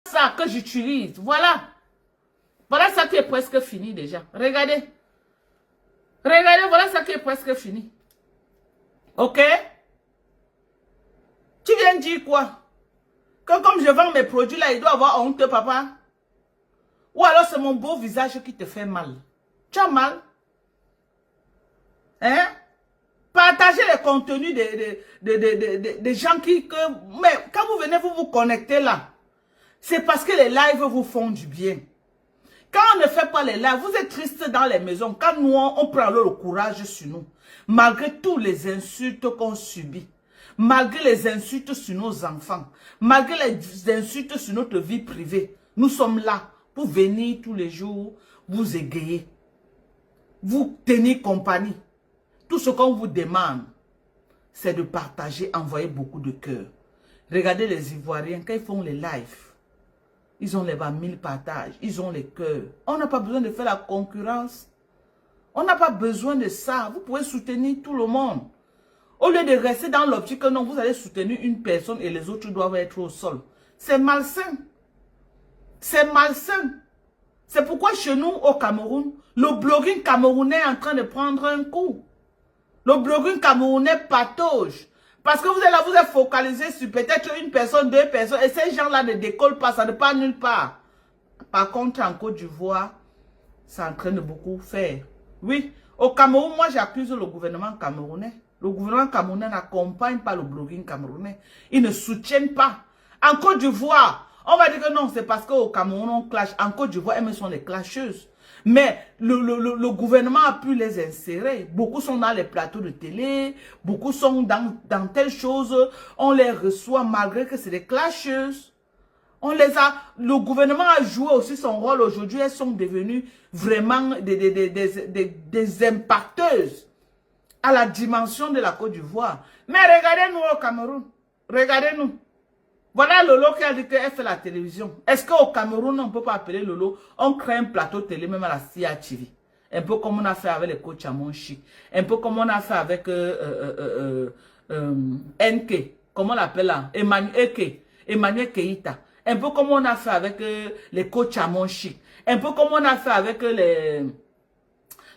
ça que j'utilise. Voilà. Voilà ça qui est presque fini déjà. Regardez. Regardez, voilà ça qui est presque fini. Ok? Tu viens dire quoi? Que comme je vends mes produits là, il doit avoir honte, papa? Ou alors c'est mon beau visage qui te fait mal? Tu as mal? Hein? Partagez les contenus des gens qui... mais quand vous venez, vous connectez là. C'est parce que les lives vous font du bien. Quand on ne fait pas les lives, vous êtes triste dans les maisons. Quand nous, on prend le courage sur nous. Malgré tous les insultes qu'on subit. Malgré les insultes sur nos enfants. Malgré les insultes sur notre vie privée. Nous sommes là pour venir tous les jours vous égayer. Vous tenir compagnie. Tout ce qu'on vous demande, c'est de partager, envoyer beaucoup de cœur. Regardez les Ivoiriens, quand ils font les lives, ils ont les 20 000 partages, ils ont les cœurs. On n'a pas besoin de faire la concurrence. On n'a pas besoin de ça. Vous pouvez soutenir tout le monde. Au lieu de rester dans l'optique que non, vous allez soutenir une personne et les autres doivent être au sol. C'est malsain. C'est malsain. C'est pourquoi chez nous, au Cameroun, le blogging camerounais est en train de prendre un coup. Le blogging camerounais patauge. Parce que vous êtes là, vous êtes focalisé sur peut-être une personne, deux personnes, et ces gens-là ne décollent pas, ça ne part nulle part. Par contre, en Côte d'Ivoire, ça est en train de beaucoup faire. Oui, au Cameroun, moi j'accuse le gouvernement camerounais. Le gouvernement camerounais n'accompagne pas le blogging camerounais. Ils ne soutiennent pas. En Côte d'Ivoire, on va dire que non, c'est parce qu'au Cameroun, on clash. En Côte d'Ivoire, elles sont des clasheuses. Mais le gouvernement a pu les insérer. Beaucoup sont dans les plateaux de télé. Beaucoup sont dans telles choses. On les reçoit malgré que c'est des clasheuses. Le gouvernement a joué aussi son rôle aujourd'hui. Elles sont devenues vraiment des impacteuses à la dimension de la Côte d'Ivoire. Mais regardez-nous au Cameroun. Regardez-nous. Voilà Lolo qui a dit qu'elle fait la télévision. Est-ce qu'au Cameroun, on ne peut pas appeler Lolo? On crée un plateau télé, même à la CIATV. Un peu comme on a fait avec les coachs à Monchi. Un peu comme on a fait avec NK. Comment on l'appelle là? Emmanuel Keïta. Un peu comme on a fait avec les coachs à Monchi. Un peu comme on a fait avec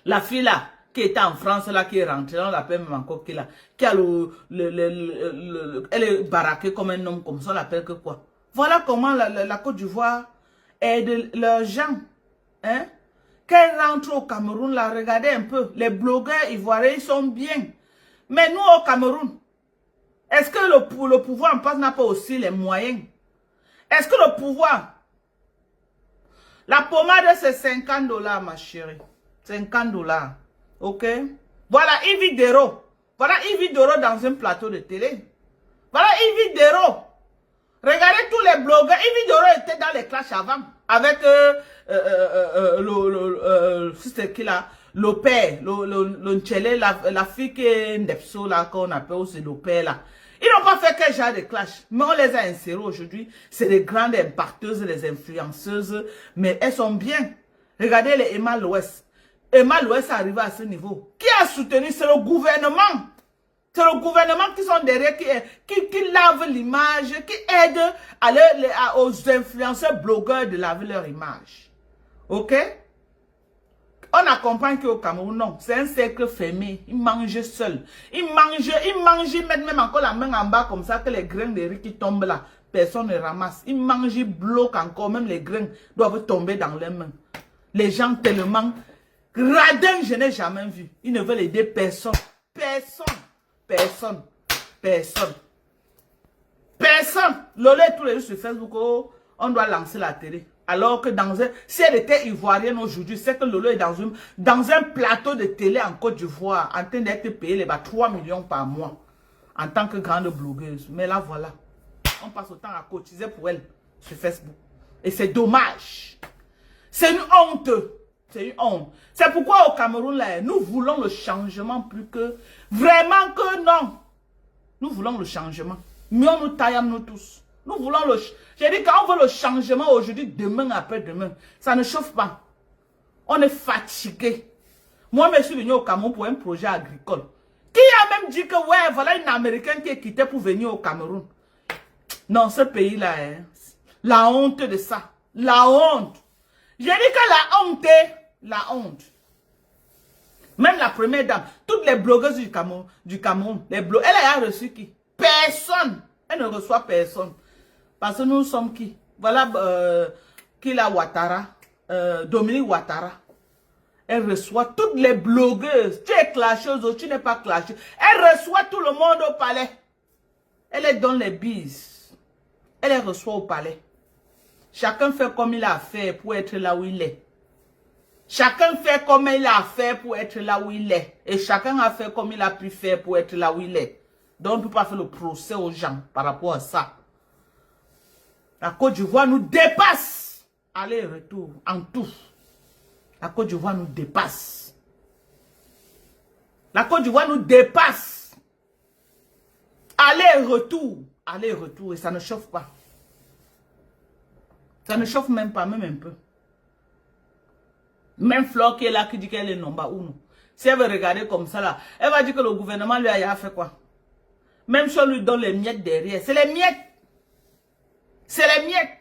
la fille là, qui était en France, là, qui est rentrée, on l'appelle même encore qui là, qui a elle est baraquée comme un homme, comme ça, on l'appelle que quoi. Voilà comment la Côte d'Ivoire aide leurs gens. Hein? Quand ils rentrent au Cameroun, là, regardez un peu, les blogueurs ivoiriens, ils sont bien. Mais nous, au Cameroun, est-ce que le pouvoir en place n'a pas aussi les moyens? Est-ce que le pouvoir, la pommade, c'est 50 $, ma chérie. 50 $. Ok? Voilà Yves Dero. Voilà Yves Dero dans un plateau de télé. Voilà Yves Dero. Regardez tous les blogueurs. Yves Dero était dans les clashs avant. Avec c'est qui là? Le père. La fille qui est Ndepso là, qu'on appelle aussi le père là. Ils n'ont pas fait quel genre de clash. Mais on les a insérés aujourd'hui. C'est des grandes impacteuses, les influenceuses. Mais elles sont bien. Regardez les Emma l'Ouest. Emma l'Ouest est arrivé à ce niveau. Qui a soutenu? C'est le gouvernement. C'est le gouvernement qui sont derrière, qui lave l'image, qui aide aux influenceurs blogueurs de laver leur image. Ok? On accompagne qu'au Cameroun, non. C'est un cercle fermé. Ils mangent seuls. Ils mettent même encore la main en bas comme ça que les grains de riz qui tombent là, personne ne ramasse. Ils mangent, ils bloquent encore. Même les grains doivent tomber dans leurs mains. Les gens tellement radins, je n'ai jamais vu. Ils ne veulent aider personne. Personne. Lolo est tous les jours sur Facebook, oh, on doit lancer la télé. Alors que si elle était ivoirienne aujourd'hui, c'est que Lolo est dans un plateau de télé en Côte d'Ivoire, en train d'être payé les 3 millions par mois, en tant que grande blogueuse. Mais là, voilà. On passe autant à cotiser pour elle sur Facebook. Et c'est dommage. C'est une honte. C'est une honte. C'est pourquoi au Cameroun, là, nous voulons le changement plus que... Vraiment que non. Nous voulons le changement. Mais on nous taille, nous tous. Nous voulons le... J'ai dit quand on veut le changement aujourd'hui, demain, après-demain, ça ne chauffe pas. On est fatigué. Moi, je suis venu au Cameroun pour un projet agricole. Qui a même dit que, ouais, voilà une Américaine qui est quittée pour venir au Cameroun. Non, ce pays-là, hein, La honte de ça. La honte. J'ai dit que la honte est la honte. Même la première dame, toutes les blogueuses du Cameroun, elle a reçu qui? Personne. Elle ne reçoit personne. Parce que nous sommes qui? Voilà qui la Ouattara, Dominique Ouattara. Elle reçoit toutes les blogueuses. Tu es clasheuse, tu n'es pas clasheuse. Elle reçoit tout le monde au palais. Elle est dans les bises. Elle les reçoit au palais. Chacun fait comme il a fait pour être là où il est. Chacun fait comme il a fait pour être là où il est. Et chacun a fait comme il a pu faire pour être là où il est. Donc on ne peut pas faire le procès aux gens par rapport à ça. La Côte d'Ivoire nous dépasse. Aller-retour, en tout. La Côte d'Ivoire nous dépasse. La Côte d'Ivoire nous dépasse. Aller-retour. Aller-retour. Et ça ne chauffe pas. Ça ne chauffe même pas, même un peu. Même Flore qui est là, qui dit qu'elle est nomba ou non. Si elle veut regarder comme ça là, elle va dire que le gouvernement lui a fait quoi? Même si on lui donne les miettes derrière. C'est les miettes. C'est les miettes.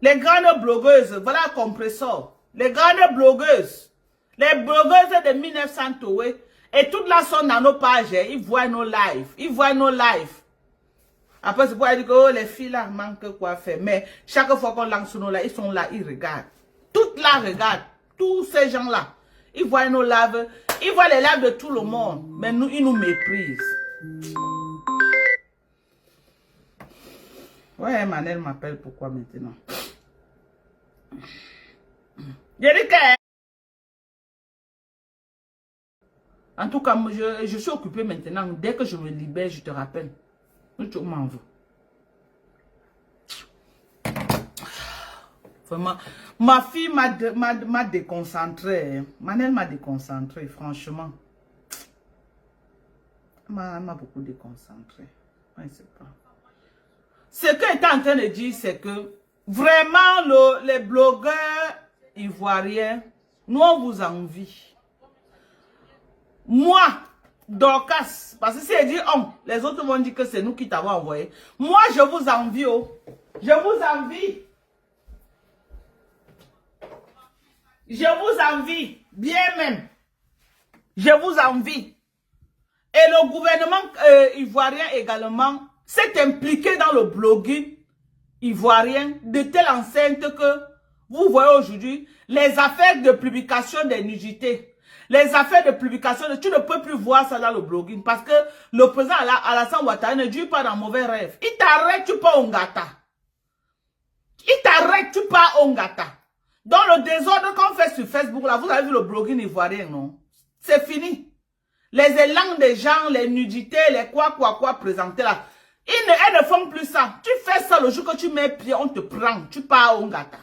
Les grandes blogueuses, voilà compresseur. Les grandes blogueuses. Les blogueuses de 1900 Toé. Et toutes là sont dans nos pages. Ils voient nos lives. Ils voient nos lives. Après, c'est pour dire que oh, les filles là manquent quoi faire. Mais chaque fois qu'on lance nos là, ils sont là, ils regardent. Toutes là regardent. Tous ces gens-là. Ils voient nos lives. Ils voient les lives de tout le monde. Mais nous, ils nous méprisent. Ouais, Manel m'appelle pourquoi maintenant? Je dis que... En tout cas, je suis occupée maintenant. Dès que je me libère, je te rappelle. Tu m'en veux. Vraiment, ma fille m'a déconcentré. Manel m'a déconcentré, franchement. Elle m'a beaucoup déconcentré. Je ne sais pas. Ce qu'elle est en train de dire, c'est que vraiment, les blogueurs ivoiriens, nous, on vous envie. Moi, Dorcas, parce que si elle dit on, les autres vont dire que c'est nous qui t'avons envoyé. Moi, je vous envie, oh. Je vous envie. Je vous envie, bien même. Je vous envie. Et le gouvernement ivoirien également s'est impliqué dans le blogging ivoirien de telle enceinte que vous voyez aujourd'hui les affaires de publication des nudités. Les affaires de publication, tu ne peux plus voir ça dans le blogging parce que le président Alassane Ouattara ne dure pas dans mauvais rêve. Il t'arrête, tu pars au Ngata. Il t'arrête, tu pars au Ngata. Dans le désordre qu'on fait sur Facebook, là, vous avez vu le blogging ivoirien, non? C'est fini. Les élans des gens, les nudités, les quoi présentés là. Elles ne font plus ça. Tu fais ça le jour que tu mets pied, on te prend. Tu pars au Ngata.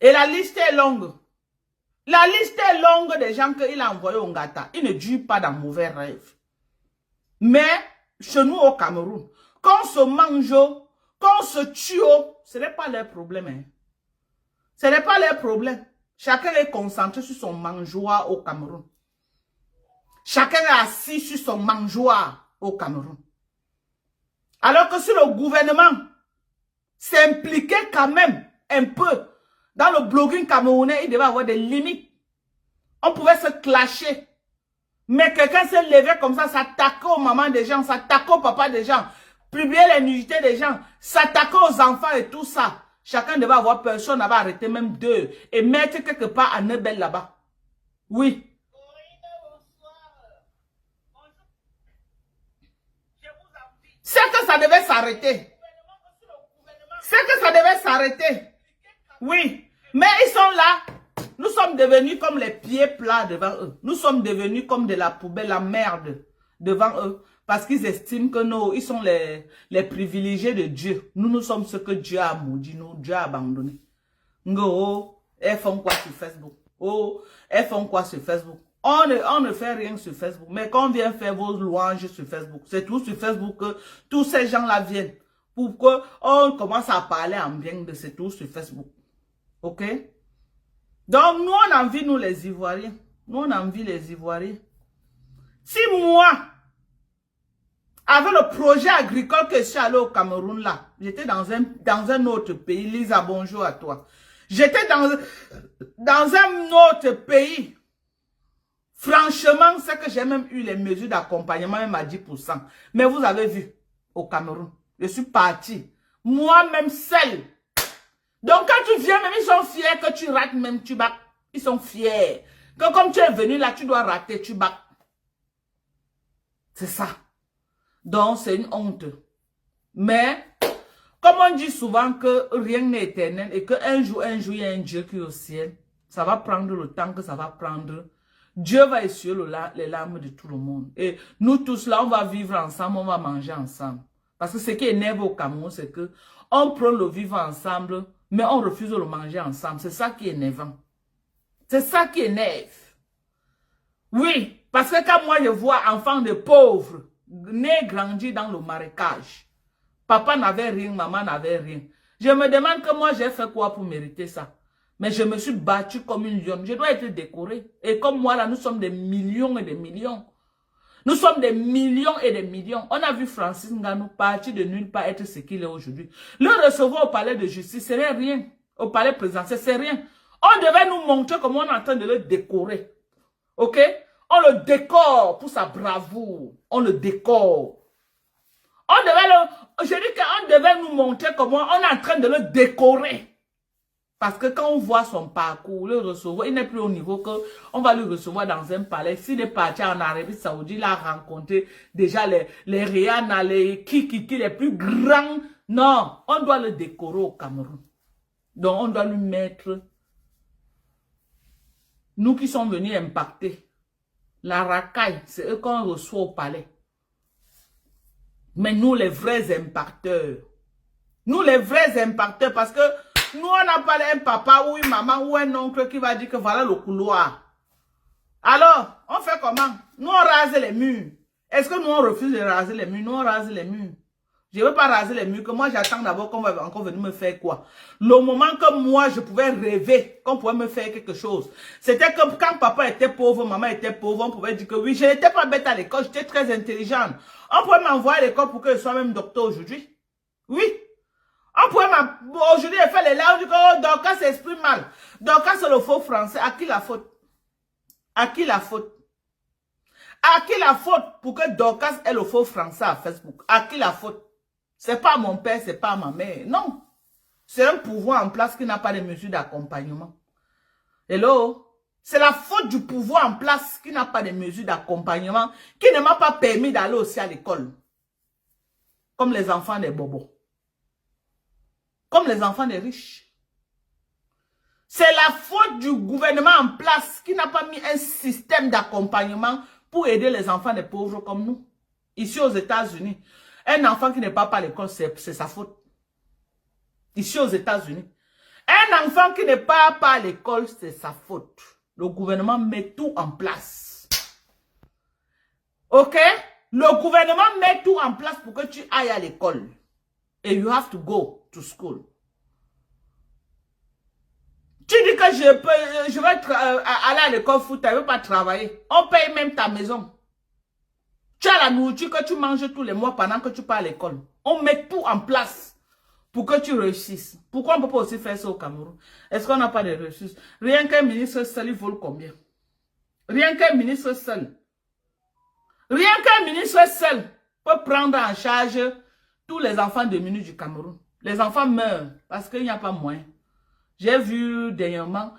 Et la liste est longue. La liste est longue des gens qu'il a envoyés au Ngata. Ils ne durent pas dans mauvais rêves. Mais, chez nous au Cameroun, quand on se mange, quand on se tue, ce n'est pas leur problème. Hein. Ce n'est pas leur problème. Chacun est concentré sur son mangeoire au Cameroun. Chacun est assis sur son mangeoire au Cameroun. Alors que si le gouvernement s'impliquait quand même un peu dans le blogging camerounais, il devait avoir des limites. On pouvait se clasher. Mais quelqu'un s'est levé comme ça, s'attaquer aux mamans des gens, s'attaquer aux papas des gens, publier les nudités des gens, s'attaquer aux enfants et tout ça. Chacun devait avoir personne, n'avait arrêté même deux et mettre quelque part à Nebel là-bas. Oui. C'est que ça devait s'arrêter. C'est que ça devait s'arrêter. Oui. Mais ils sont là. Nous sommes devenus comme les pieds plats devant eux. Nous sommes devenus comme de la poubelle, la merde devant eux. Parce qu'ils estiment que nous, ils sont les privilégiés de Dieu. Nous sommes ce que Dieu a maudit, nous, Dieu a abandonné. Oh, elles font quoi sur Facebook? Oh, elles font quoi sur Facebook? On ne fait rien sur Facebook. Mais quand on vient faire vos louanges sur Facebook, c'est tout sur Facebook que tous ces gens-là viennent. Pour qu'on commence à parler en bien de c'est tout sur Facebook. Ok? Donc, nous, on envie, nous, les Ivoiriens. Nous, on envie les Ivoiriens. Si moi, Avec le projet agricole que je suis allé au Cameroun là, j'étais dans un autre pays. Lisa, bonjour à toi. J'étais dans un autre pays. Franchement, c'est que j'ai même eu les mesures d'accompagnement, même à 10%. Mais vous avez vu, au Cameroun, je suis partie. Moi-même seule. Donc quand tu viens, même ils sont fiers que tu rates, même tu bacs. Ils sont fiers. Que comme tu es venu là, tu dois rater, tu bacs. C'est ça. Donc c'est une honte. Mais, comme on dit souvent que rien n'est éternel et qu'un jour, il y a un Dieu qui est au ciel, ça va prendre le temps que ça va prendre. Dieu va essuyer les larmes de tout le monde. Et nous tous là, on va vivre ensemble, on va manger ensemble. Parce que ce qui énerve au Cameroun, c'est que on prend le vivre ensemble, mais on refuse de le manger ensemble. C'est ça qui est énervant. C'est ça qui énerve. Oui, parce que quand moi je vois enfants de pauvres, nés grandis dans le marécage, papa n'avait rien, maman n'avait rien. Je me demande que moi j'ai fait quoi pour mériter ça. Mais je me suis battue comme une lionne. Je dois être décorée. Et comme moi là, nous sommes des millions et des millions. Nous sommes des millions et des millions. On a vu Francis Ngannou partir de nulle part être ce qu'il est aujourd'hui. Le recevoir au palais de justice, ce n'est rien. Au palais présidentiel, c'est rien. On devait nous montrer comment on est en train de le décorer. Ok? On le décore pour sa bravoure. On le décore. Je dis qu'on devait nous montrer comment on est en train de le décorer. Parce que quand on voit son parcours, le recevoir, il n'est plus au niveau qu'on va le recevoir dans un palais. S'il est parti en Arabie Saoudite, il a rencontré déjà les Rihanna, les Kiki, les plus grands. Non, on doit le décorer au Cameroun. Donc, on doit lui mettre, nous qui sommes venus impacter, la racaille, c'est eux qu'on reçoit au palais. Mais nous, les vrais impacteurs, parce que nous, on n'a pas un papa ou une maman ou un oncle qui va dire que voilà le couloir. Alors, on fait comment? Nous, on rase les murs. Est-ce que nous, on refuse de raser les murs? Nous, on rase les murs. Je ne veux pas raser les murs, que moi, j'attends d'abord qu'on va encore venir me faire quoi? Le moment que moi, je pouvais rêver qu'on pouvait me faire quelque chose, c'était que quand papa était pauvre, maman était pauvre, on pouvait dire que oui, je n'étais pas bête à l'école, j'étais très intelligente. On pouvait m'envoyer à l'école pour que je sois même docteur aujourd'hui. Oui. On pouvait aujourd'hui faire les larmes, oh, Dorcas s'exprime mal. Dorcas c'est le faux français. À qui la faute? À qui la faute? À qui la faute pour que Dorcas ait le faux français à Facebook? À qui la faute? C'est pas mon père, c'est pas ma mère. Non. C'est un pouvoir en place qui n'a pas de mesures d'accompagnement. Hello? C'est la faute du pouvoir en place qui n'a pas de mesures d'accompagnement, qui ne m'a pas permis d'aller aussi à l'école. Comme les enfants des bobos. Comme les enfants des riches. C'est la faute du gouvernement en place qui n'a pas mis un système d'accompagnement pour aider les enfants des pauvres comme nous. Ici aux États-Unis, un enfant qui n'est pas à l'école, c'est sa faute. Ici aux États-Unis. Un enfant qui n'est pas à l'école, c'est sa faute. Le gouvernement met tout en place. Ok? Le gouvernement met tout en place pour que tu ailles à l'école. Et you have to go to school. Tu dis que je vais aller à l'école foot, tu ne veux pas travailler. On paye même ta maison. Tu as la nourriture que tu manges tous les mois pendant que tu pars à l'école. On met tout en place pour que tu réussisses. Pourquoi on ne peut pas aussi faire ça au Cameroun? Est-ce qu'on n'a pas de ressources? Rien qu'un ministre seul, il vaut combien? Rien qu'un ministre seul. Rien qu'un ministre seul peut prendre en charge tous les enfants démunis du Cameroun. Les enfants meurent parce qu'il n'y a pas moyen. J'ai vu dernièrement,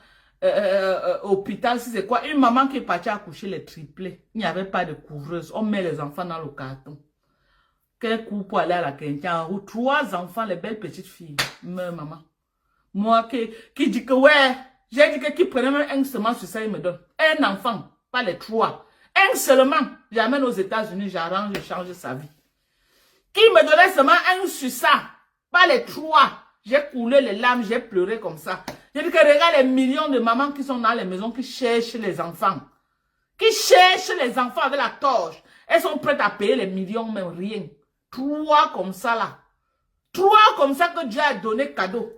hôpital, si c'est quoi, une maman qui est partie accoucher les triplés. Il n'y avait pas de couvreuse. On met les enfants dans le carton. Quel coup pour aller à la Kenya en route? 3 enfants, les belles petites filles. Meurent, maman. Moi qui dit que ouais, j'ai dit que qui prenait même un seulement sur ça, il me donne. Un enfant, pas les 3. Un seulement. J'amène aux États-Unis, j'arrange, je change sa vie. Qui me donnait seulement un sur ça, pas les 3. J'ai coulé les larmes, j'ai pleuré comme ça. J'ai dit que regarde les millions de mamans qui sont dans les maisons, qui cherchent les enfants. Qui cherchent les enfants avec la torche. Elles sont prêtes à payer les millions, même rien. 3 comme ça là. 3 comme ça que Dieu a donné cadeau.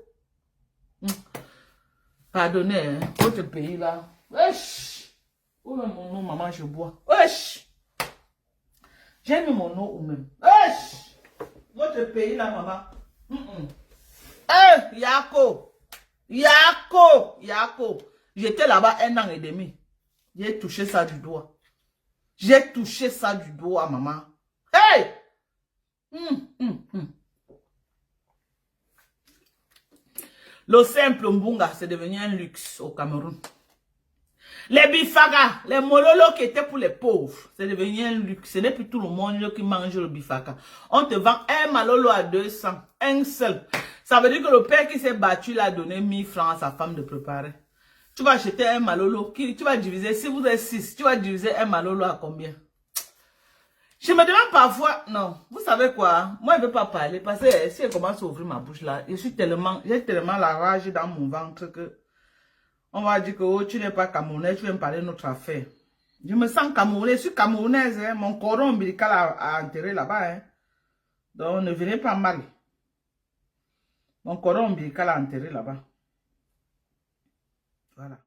Pardonnez, hein, votre pays là. Wesh. Oh mon nom, maman, je bois. Wesh. J'ai mis mon nom ou même. Wesh! Votre pays là, maman. Yako. Yako. Yako. J'étais là-bas 1 an et demi. J'ai touché ça du doigt. J'ai touché ça du doigt, maman. Hey! Le simple mbunga, c'est devenu un luxe au Cameroun. Les bifaka, les mololos qui étaient pour les pauvres, c'est devenu un luxe. Ce n'est plus tout le monde qui mange le bifaka. On te vend un malolo à 200, un seul. Ça veut dire que le père qui s'est battu l'a donné 1000 francs à sa femme de préparer. Tu vas acheter un malolo, tu vas diviser, si vous êtes 6, tu vas diviser un malolo à combien? Je me demande parfois, non, vous savez quoi, moi je ne veux pas parler parce que si elle commence à ouvrir ma bouche là, j'ai tellement la rage dans mon ventre que on va dire que oh, tu n'es pas camerounais, tu viens me parler de notre affaire. Je me sens camerounais, je suis camerounaise, hein, mon cordon ombilical a enterré là-bas. Hein. Donc ne venez pas mal. Mon cordon ombilical a enterré là-bas. Voilà.